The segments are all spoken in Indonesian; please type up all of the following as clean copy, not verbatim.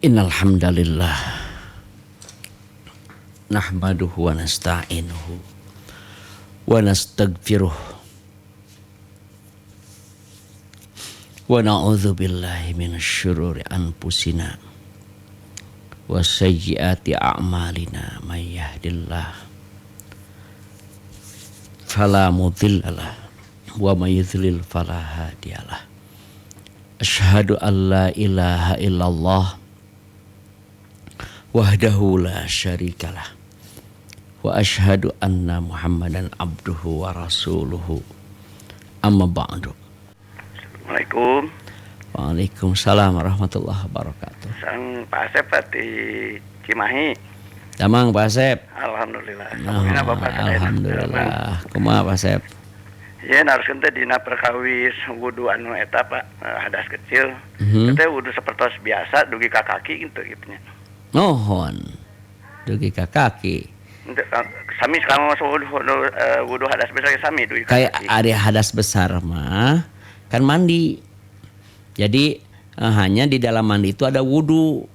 Innal hamdalillah nahmaduhu wa nasta'inuhu wa nastaghfiruh wa na'udzu billahi minasy syururi anfusina wa sayyiati a'malina may yahdihillahu fala mudhillalah wa may yudhlil fala hadiyalah. Asyhadu an la ilaha illallah wahdahu la syarikalah wa asyhadu anna Muhammadan abduhu wa rasuluhu amma ba'du. Assalamualaikum. Waalaikumsalam warahmatullahi wabarakatuh. Sang Pak Asep di Cimahi. Damang Pak Asep. Alhamdulillah. Alhamdulillah. Kumaha Pak Asep? Ya naruskeun teh dina perkawis wudu anu eta Pak, hadas kecil. Teh wudu sapertos biasa dugi ka kaki gitu nya. Nuhun. Dugi ka kaki. Sami sekarang wudu hadas besar sami dugi ka Kayak kaki. area hadas besar mah kan mandi. Jadi hanya di dalam mandi itu ada wudu.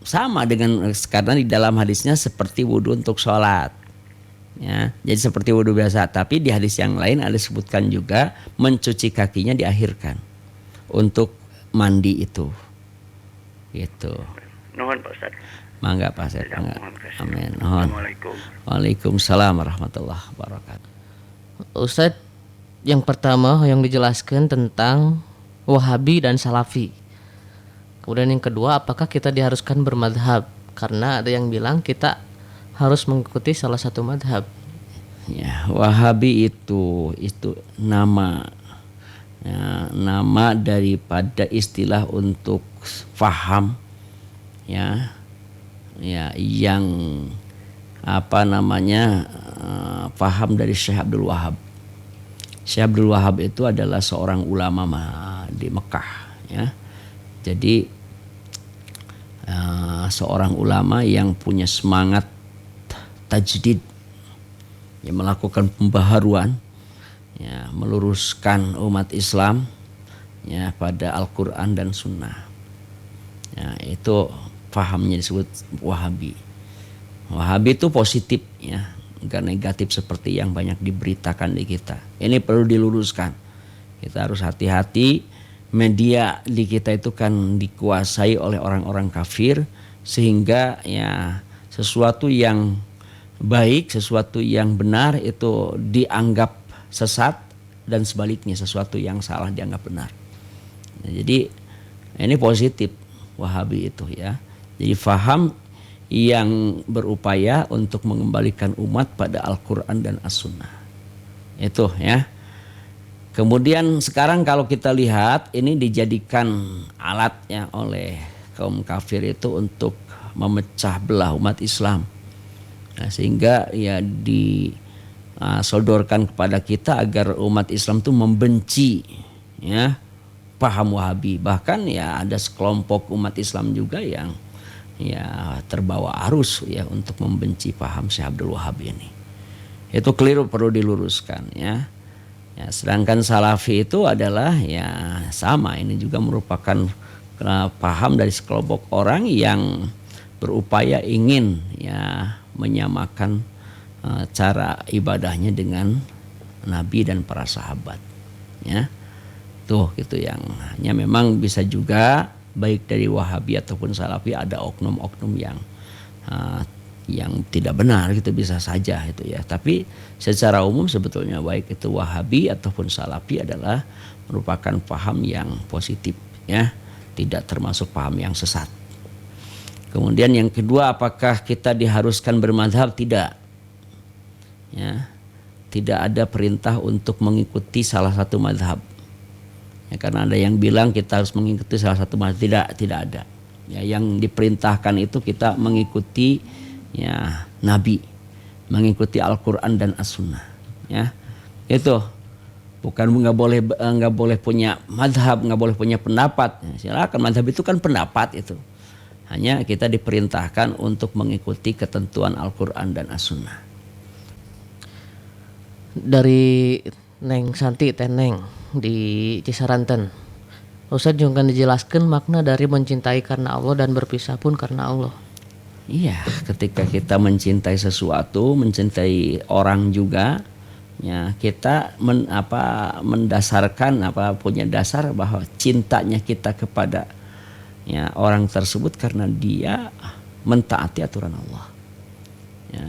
Sama dengan karena di dalam hadisnya seperti wudu untuk sholat. Ya, jadi seperti wudu biasa. Tapi di hadis yang lain ada disebutkan juga mencuci kakinya diakhirkan untuk mandi itu. Gitu. Nuhun Pak Ustaz. Mangga Pak Asep. Amin. Assalamualaikum. Waalaikumsalam warahmatullahi wabarakatuh. Ustadz, yang pertama yang dijelaskan tentang Wahabi dan Salafi. Kemudian yang kedua, apakah kita diharuskan bermadhab? Karena ada yang bilang kita harus mengikuti salah satu madhab. Ya, Wahabi itu nama ya, nama daripada istilah untuk faham ya yang paham dari Syekh Abdul Wahab. Syekh Abdul Wahab itu adalah seorang ulama di Mekah ya. Jadi seorang ulama yang punya semangat tajdid, yang melakukan pembaharuan, ya, meluruskan umat Islam ya pada Al-Quran dan Sunnah. Ya, itu pahamnya disebut Wahabi. Wahabi itu positif ya, enggak negatif seperti yang banyak diberitakan di kita. Ini perlu diluruskan. Kita harus hati-hati. Media di kita itu kan dikuasai oleh orang-orang kafir, sehingga ya sesuatu yang baik, sesuatu yang benar itu dianggap sesat, dan sebaliknya sesuatu yang salah dianggap benar. Nah, jadi ini positif Wahabi itu ya. Jadi faham yang berupaya untuk mengembalikan umat pada Al-Quran dan As-Sunnah. Itu ya. Kemudian sekarang kalau kita lihat ini dijadikan alat ya oleh kaum kafir itu untuk memecah belah umat Islam. Nah, sehingga ya disodorkan kepada kita agar umat Islam itu membenci ya paham Wahabi. Bahkan ya ada sekelompok umat Islam juga yang ya terbawa arus ya untuk membenci paham Syekh Abdul Wahab ini. Itu keliru, perlu diluruskan ya. Ya, sedangkan Salafi itu adalah ya sama, ini juga merupakan paham dari sekelompok orang yang berupaya ingin ya menyamakan cara ibadahnya dengan Nabi dan para sahabat ya. Tuh gitu, yang hanya memang bisa juga baik dari Wahabi ataupun Salafi ada oknum-oknum yang tidak benar gitu, bisa saja itu ya. Tapi secara umum sebetulnya baik itu Wahabi ataupun Salafi adalah merupakan paham yang positif ya, tidak termasuk paham yang sesat. Kemudian yang kedua, apakah kita diharuskan bermadhab? Tidak ya, tidak ada perintah untuk mengikuti salah satu madhab ya, karena ada yang bilang kita harus mengikuti salah satu madhab. Tidak ada ya. Yang diperintahkan itu kita mengikuti ya Nabi, mengikuti Al-Quran dan As-Sunnah ya. Itu bukan nggak boleh punya madhab, nggak boleh punya pendapat ya, silakan. Madhab itu kan pendapat itu. Hanya kita diperintahkan untuk mengikuti ketentuan Al-Quran dan As-Sunnah. Dari Neng Santi Teneng di Cisaranten. Ustadz juga dijelaskan makna dari mencintai karena Allah dan berpisah pun karena Allah. Iya, ketika kita mencintai sesuatu, mencintai orang juga, ya kita mendasarkan punya dasar bahwa cintanya kita kepada ya orang tersebut karena dia mentaati aturan Allah. Ya.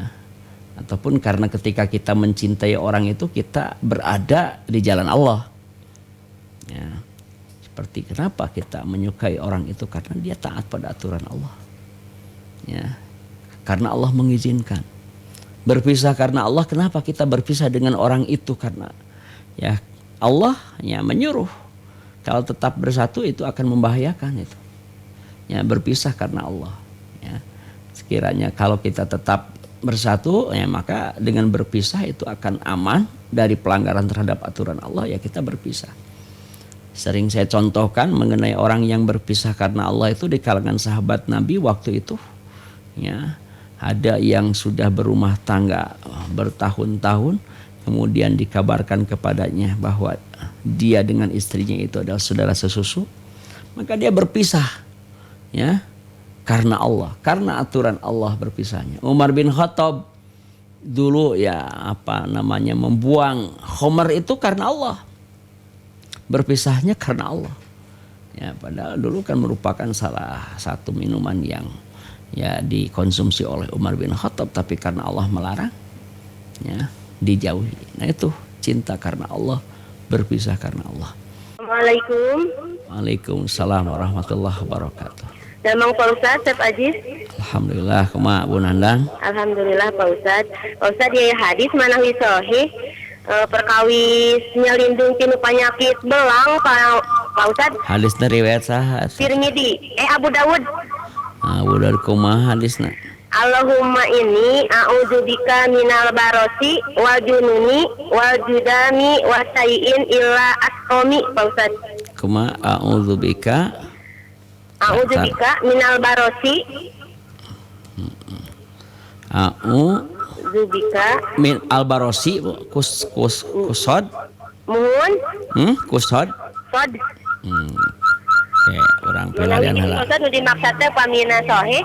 Ataupun karena ketika kita mencintai orang itu kita berada di jalan Allah. Ya. Seperti kenapa kita menyukai orang itu karena dia taat pada aturan Allah. Ya. Karena Allah mengizinkan. Berpisah karena Allah, kenapa kita berpisah dengan orang itu? Karena ya Allah ya menyuruh. Kalau tetap bersatu itu akan membahayakan itu. Ya, berpisah karena Allah. Ya. Sekiranya kalau kita tetap bersatu ya maka dengan berpisah itu akan aman dari pelanggaran terhadap aturan Allah, ya kita berpisah. Sering saya contohkan mengenai orang yang berpisah karena Allah itu di kalangan sahabat Nabi waktu itu. Ya, ada yang sudah berumah tangga bertahun-tahun, kemudian dikabarkan kepadanya bahwa dia dengan istrinya itu adalah saudara sesusu, maka dia berpisah. Ya, karena Allah, karena aturan Allah berpisahnya. Umar bin Khattab dulu membuang khamar itu karena Allah. Berpisahnya karena Allah. Ya, padahal dulu kan merupakan salah satu minuman yang ya dikonsumsi oleh Umar bin Khattab, tapi karena Allah melarang ya dijauhi. Nah itu cinta karena Allah, berpisah karena Allah. Assalamualaikum. Waalaikumsalam warahmatullahi wabarakatuh. Damang Pak Ustadz, Chef Ajis. Alhamdulillah, kumaha Bu Nandang? Alhamdulillah Pak Ustadz. Pak Ustadz, ya hadis manawi sahih perkawis nyelindung tinu penyakit belang Pak Ustadz. Hadis dari riwayat saha? Tirmidzi, Abu Dawud. Abu Dawud kumaha hadisna? Allahumma inni a'udzubika minal barosi wal jununi wal judami wa sayyin illa asqami Pak Ustadz. Kumaha a'udzubika? A'udzubika minal barosi. Zubika min albarosi kusod muhun kusod sod oke orang pelarian heula Ustaz nu dimaksud teh pamina sahih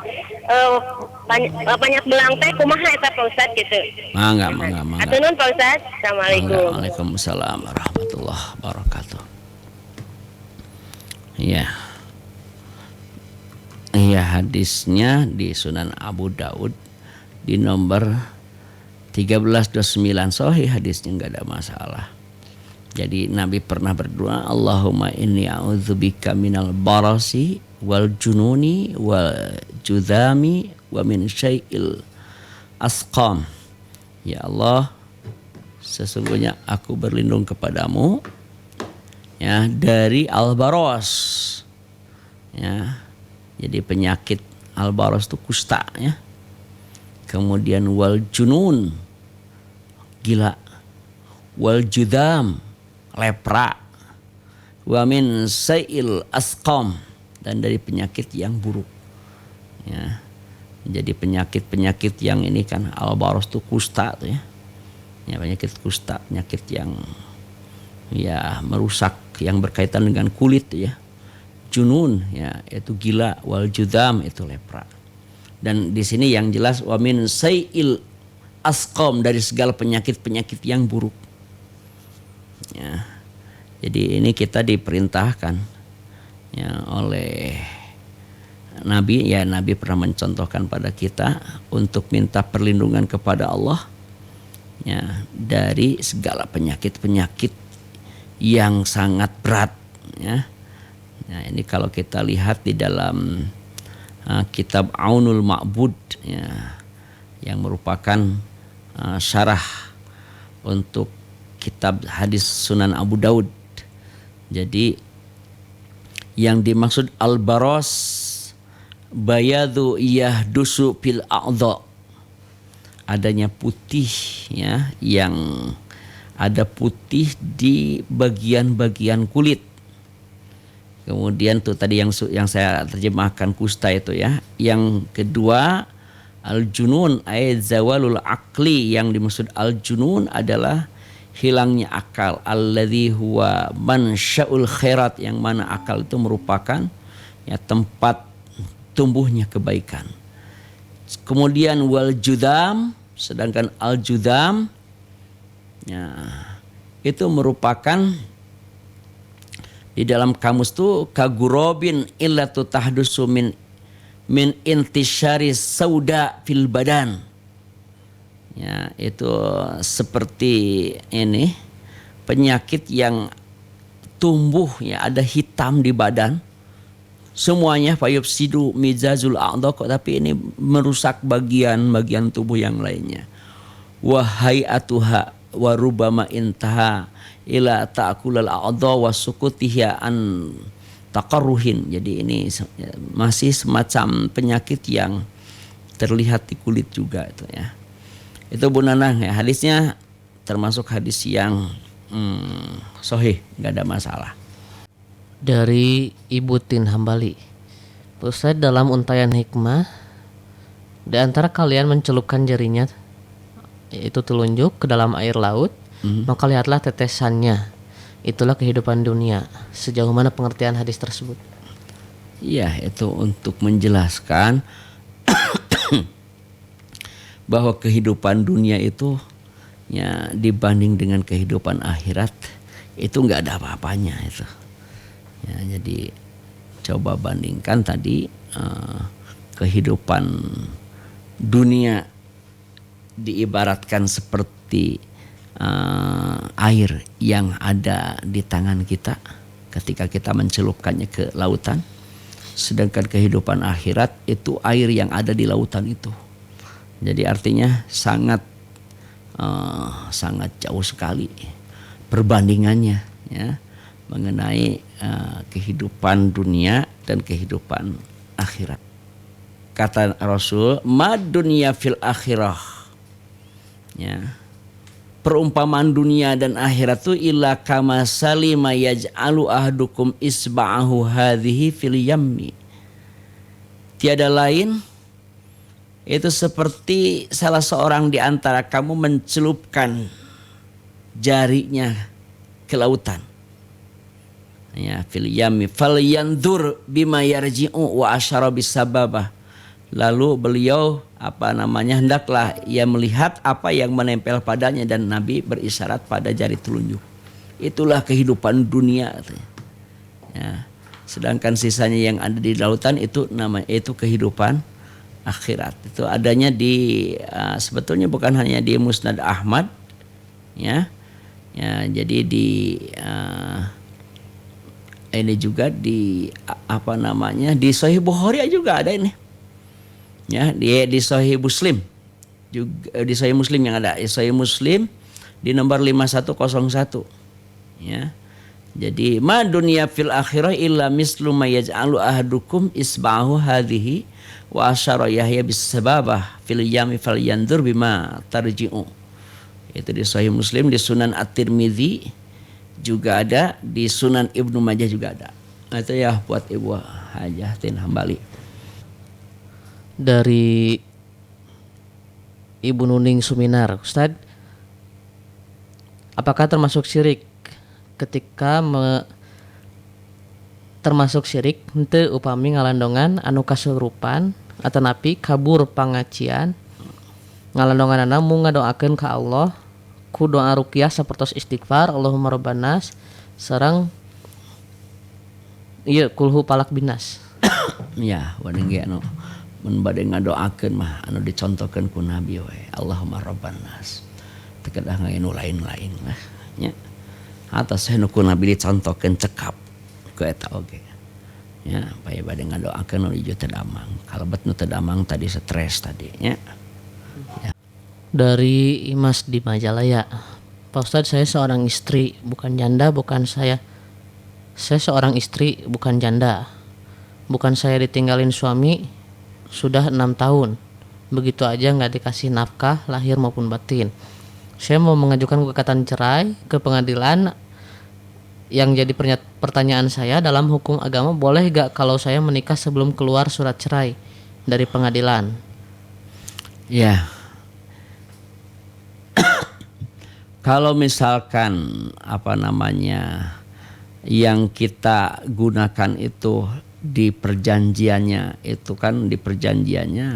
banyak belang teh kumaha eta Pak Ustaz kitu. mangga Atuh nuhun Pak Ustaz. Assalamualaikum. Waalaikumsalam warahmatullahi wabarakatuh. Iya hadisnya di Sunan Abu Daud di nomor 1329 sahih hadisnya, nggak ada masalah. Jadi Nabi pernah berdoa, Allahumma inni a'udzubika minal barasi wal jununi wal judami wa min syai'il asqam. Ya Allah, sesungguhnya aku berlindung kepadamu ya dari al-baros. Ya. Jadi penyakit al-baros itu kusta ya. Kemudian wal junun, gila, wal judam, lepra, wa min sayil asqam, dan dari penyakit yang buruk. Ya. Jadi penyakit-penyakit yang ini kan al-baros itu kusta tuh ya. Ya penyakit kusta, penyakit yang ya merusak, yang berkaitan dengan kulit tuh ya. Junun ya itu gila, wal judam itu lepra. Dan di sini yang jelas wa min sayil asqam, dari segala penyakit-penyakit yang buruk. Ya. Jadi ini kita diperintahkan ya oleh Nabi, ya Nabi pernah mencontohkan pada kita untuk minta perlindungan kepada Allah ya dari segala penyakit-penyakit yang sangat berat ya. Nah, ini kalau kita lihat di dalam kitab Aunul Ma'bud ya, yang merupakan syarah untuk kitab hadis Sunan Abu Daud. Jadi yang dimaksud al-baros bayadu yahdusu fil a'dha, adanya putih ya, yang ada putih di bagian-bagian kulit. Kemudian tuh tadi yang saya terjemahkan kusta itu ya. Yang kedua al-junun ay zawalul aqli, yang dimaksud al-junun adalah hilangnya akal, alladzi huwa mansya'ul khairat, yang mana akal itu merupakan ya tempat tumbuhnya kebaikan. Kemudian wal judam, sedangkan al judam ya itu merupakan di dalam kamus itu kagurobin illatu tahdusu min intisyari sauda fil badan. Ya, itu seperti ini penyakit yang tumbuh ya, ada hitam di badan. Semuanya fayufsidu mizazul a'dha, tapi ini merusak bagian-bagian tubuh yang lainnya. Wa hayatuha wa rubama intaha ila ta'kulal a'dha wa sukutiha an taqarruhin. Jadi ini masih semacam penyakit yang terlihat di kulit juga itu ya. Itu Bu Nanang ya, hadisnya termasuk hadis yang sahih, nggak ada masalah. Dari Ibu Tin Hambali, Ustaz, dalam untayan hikmah, di antara kalian mencelupkan jarinya, yaitu telunjuk, ke dalam air laut, maka lihatlah tetesannya. Itulah kehidupan dunia. Sejauh mana pengertian hadis tersebut? Iya, itu untuk menjelaskan bahwa kehidupan dunia itu ya dibanding dengan kehidupan akhirat itu nggak ada apa-apanya itu. Ya, jadi coba bandingkan tadi kehidupan dunia diibaratkan seperti air yang ada di tangan kita ketika kita mencelupkannya ke lautan, sedangkan kehidupan akhirat itu air yang ada di lautan itu. Jadi artinya sangat jauh sekali perbandingannya ya, mengenai kehidupan dunia dan kehidupan akhirat. Kata Rasul, mad dunya fil akhirah. Ya. Perumpamaan dunia dan akhirat itu illa kama salima yaj'alu ahdukum isba'ahu hadhihi fil yammi. Tiada lain itu seperti salah seorang di antara kamu mencelupkan jarinya ke lautan. Ya, fil yammi falyanzur bima yarji'u wa asyara bisababah. Lalu beliau hendaklah ia melihat apa yang menempel padanya, dan Nabi berisyarat pada jari telunjuk. Itulah kehidupan dunia. Ya. Sedangkan sisanya yang ada di lautan itu kehidupan akhirat. Itu adanya di sebetulnya bukan hanya di Musnad Ahmad, ya. Ya, jadi di ini juga di di Sahih Bukhari juga ada ini. Ya, di Sahih Muslim juga, di Sahih Muslim yang ada, Sahih Muslim di nomor 5101. Ya. Jadi ma dunya fil akhirah illa mislu ma yaj'alu ahadukum isba'ahu hadhihi wa asyara Yahya bis sababah fil yami falyanzur bima tarji'u. Itu di Sahih Muslim, di Sunan At-Tirmidzi juga ada, di Sunan Ibnu Majah juga ada. Nah, itu ya buat Ibu Hajah Tin Hambali. Dari Ibu Nuning Suminar, Ustadz, apakah termasuk syirik ketika termasuk syirik henteu upami ngalandongan anu kasurupan atanapi kabur pangacian ngalandonganana mung ngadoakeun ka Allah ku doa ruqyah sapertos istighfar Allahumma rabbanas sareng ieu kulhu palak binas. Ya, wadeng ge anu mun bade ngadoakeun mah anu dicontohkeun ku Nabi we, Allahumma rabbanas. Teu kedah nganu lain-lain lah nya. Atas nu ku Nabi dicontohkeun cekap ku eta oge. Ya, bae bade ngadoakeun nu ieu teu damang. Kalebet nu teu damang tadi stres tadi nya. Ya. Dari Imas di Majalaya, Pak Ustadz, saya seorang istri bukan janda, bukan saya seorang istri bukan janda. Bukan saya ditinggalin suami sudah 6 tahun. Begitu aja nggak dikasih nafkah lahir maupun batin. Saya mau mengajukan gugatan cerai ke pengadilan. Yang jadi pertanyaan saya, dalam hukum agama boleh gak kalau saya menikah sebelum keluar surat cerai dari pengadilan? Ya. Kalau misalkan apa namanya yang kita gunakan itu di perjanjiannya, itu kan di perjanjiannya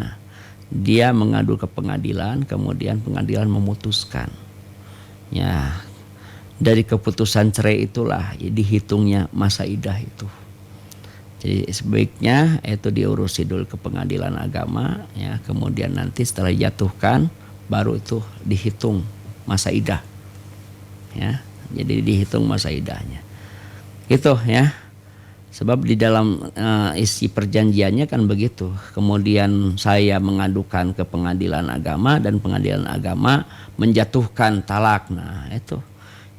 dia mengadu ke pengadilan, kemudian pengadilan memutuskan. Ya, dari keputusan cerai itulah dihitungnya masa idah itu. Jadi sebaiknya itu diurusi dulu ke pengadilan agama, ya, kemudian nanti setelah dijatuhkan baru itu dihitung masa idah. Ya, jadi dihitung masa idahnya. Gitu ya. Sebab di dalam isi perjanjiannya kan begitu. Kemudian saya mengadukan ke pengadilan agama dan pengadilan agama menjatuhkan talak. Nah, itu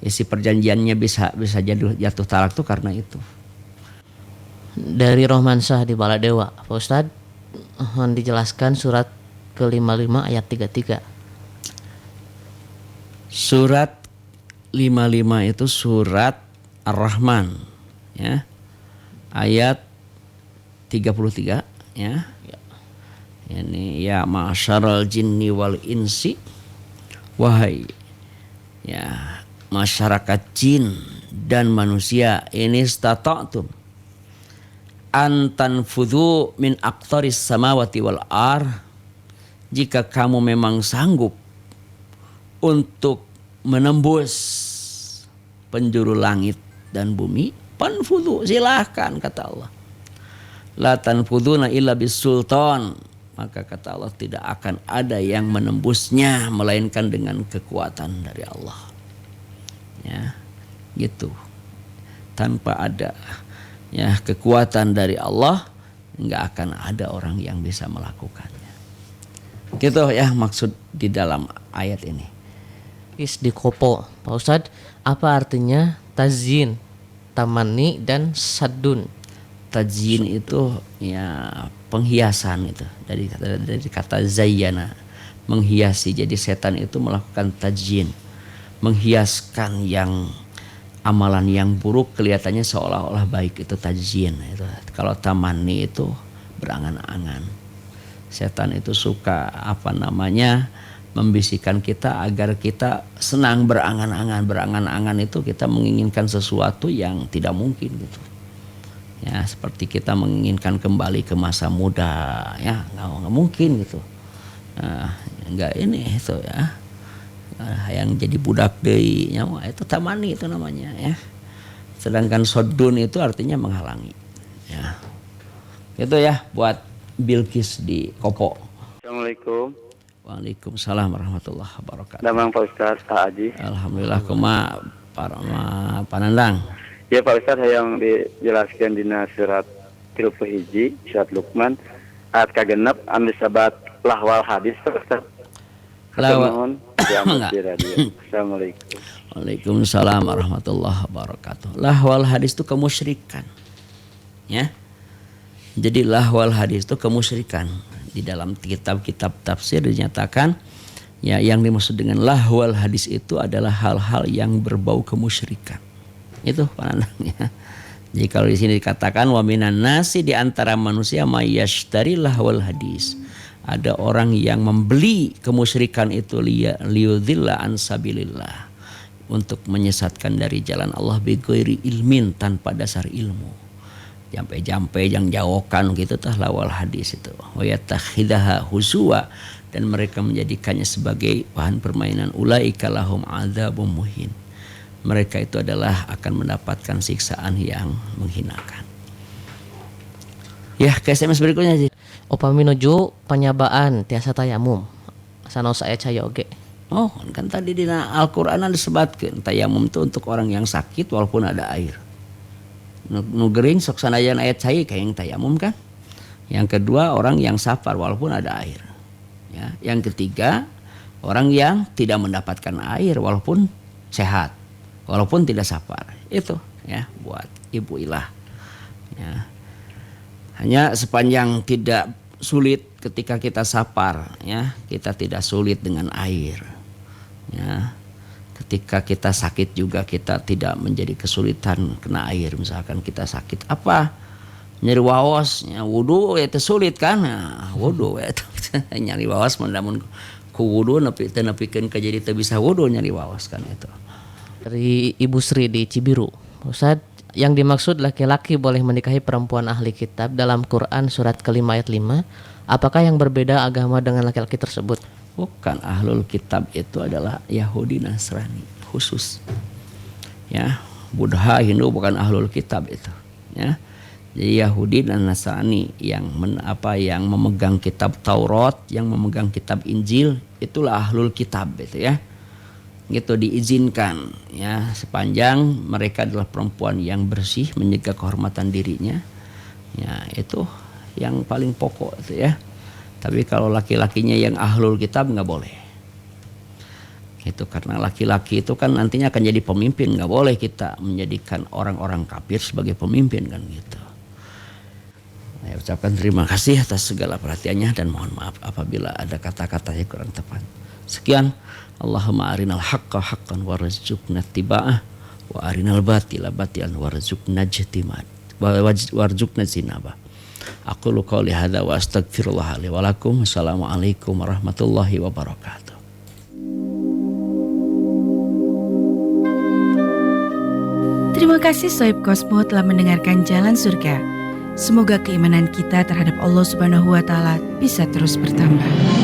isi perjanjiannya bisa jatuh talak tuh karena itu. Dari Rohmansyah di Baladewa, Pak Ustadz, dijelaskan surat ke-55 ayat 33. Surat 55 itu surat Ar-Rahman, ya. Ayat 33, ya. Ini ya ma'syaral jinni wal insi, wahai ya masyarakat jin dan manusia, ini stata'tum an tanfudhu min aqtaris samawati wal ar, jika kamu memang sanggup untuk menembus penjuru langit dan bumi, panfudhu, silahkan kata Allah. La tanfudhuna illa bisultan, maka kata Allah tidak akan ada yang menembusnya melainkan dengan kekuatan dari Allah. Ya, gitu. Tanpa ada ya kekuatan dari Allah, enggak akan ada orang yang bisa melakukannya. Gitu ya maksud di dalam ayat ini. Di Kopo, Pak Ustadz, apa artinya tazyin, tamani dan sadun? Tazyin itu ya penghiasan, itu dari kata zayyana, menghiasi. Jadi setan itu melakukan tazyin, menghiaskan yang amalan yang buruk kelihatannya seolah-olah baik, itu tazyin. Itu kalau tamani itu berangan-angan. Setan itu suka apa namanya membisikkan kita agar kita senang berangan-angan. Berangan-angan itu kita menginginkan sesuatu yang tidak mungkin gitu. Ya, seperti kita menginginkan kembali ke masa muda, ya nggak mungkin gitu. Nah, nggak ini itu ya. Yang jadi budak deui nyawa itu tamani itu namanya ya. Sedangkan sodun itu artinya menghalangi. Ya. Itu ya buat Bilqis di Kopo. Assalamualaikum. Waalaikumsalam warahmatullahi wabarakatuh. Damang Pak Ustaz, Pak Haji. Alhamdulillah kuma para panandang. Ya Pak Ustaz, yang dijelaskan di surat 31 surat Luqman ayat kagenep anu sabat lahwal hadis Pak Ustaz. Lahwal. Assalamualaikum. Waalaikumsalam warahmatullahi wabarakatuh. Lahwal hadis itu kemusyrikan. Ya. Jadi lahwal hadis itu kemusyrikan. Di dalam kitab-kitab tafsir dinyatakan ya yang dimaksud dengan lahwal hadis itu adalah hal-hal yang berbau kemusyrikan. Itu pandangannya. Jadi kalau di sini dikatakan wa minan nasi, di antara manusia mayyashtari lahwal hadis. Ada orang yang membeli kemusyrikan itu liyudhilla an sabilillah, untuk menyesatkan dari jalan Allah bighairi ilmin, tanpa dasar ilmu. Jampe-jampe yang jawokan gitu tah lawal hadis itu. Wa yatakhidaha huzwa, dan mereka menjadikannya sebagai bahan permainan. Ulaika lahum adzabun muhin. Mereka itu adalah akan mendapatkan siksaan yang menghinakan. Ya, ke SMS berikutnya sih. Upami nuju panyabaan tiasa tayamum. Sanos aya caya oge. Oh, kan tadi di Al-Qur'an disebutkeun tayamum itu untuk orang yang sakit walaupun ada air. Nu gering sok sanajan ayat cai kayak yang tayamum kan. Yang kedua orang yang safar walaupun ada air. Ya, yang ketiga orang yang tidak mendapatkan air walaupun sehat, walaupun tidak safar. Itu ya buat ibu ilah. Ya. Hanya sepanjang tidak sulit ketika kita safar, ya, kita tidak sulit dengan air. Ya. Ketika kita sakit juga kita tidak menjadi kesulitan kena air. Misalkan kita sakit apa? Nyeri waos, ya wudu itu sulit kan? Nah, wudu itu nyeri waos namun ku wudu nepi teu nepikeun ka jadi teu bisa wudu nya diwaoskan itu. Dari Ibu Sri di Cibiru. Ustaz, yang dimaksud laki-laki boleh menikahi perempuan ahli kitab dalam Quran surat ke-5 ayat 5. Apakah yang berbeda agama dengan laki-laki tersebut? Bukan, ahlul kitab itu adalah Yahudi Nasrani khusus. Ya, Buddha Hindu bukan ahlul kitab itu. Ya. Jadi Yahudi dan Nasrani yang yang memegang kitab Taurat, yang memegang kitab Injil, itulah ahlul kitab itu ya. Gitu diizinkan ya, sepanjang mereka adalah perempuan yang bersih, menjaga kehormatan dirinya. Ya, itu yang paling pokok itu ya. Tapi kalau laki-lakinya yang ahlul kitab nggak boleh. Itu karena laki-laki itu kan nantinya akan jadi pemimpin, nggak boleh kita menjadikan orang-orang kafir sebagai pemimpin kan gitu. Saya ucapkan terima kasih atas segala perhatiannya dan mohon maaf apabila ada kata-kata yang kurang tepat. Sekian. Allahumma arinal haqqa haqqan warzuqna ittiba'ah wa arinal batila batilan warzuqna ijtinabah. Aqulu qouli hadza wa astaghfirullah li wa lakum. Assalamualaikum warahmatullahi wabarakatuh. Terima kasih Soib Kosmo telah mendengarkan Jalan Surga. Semoga keimanan kita terhadap Allah Subhanahu wa taala bisa terus bertambah.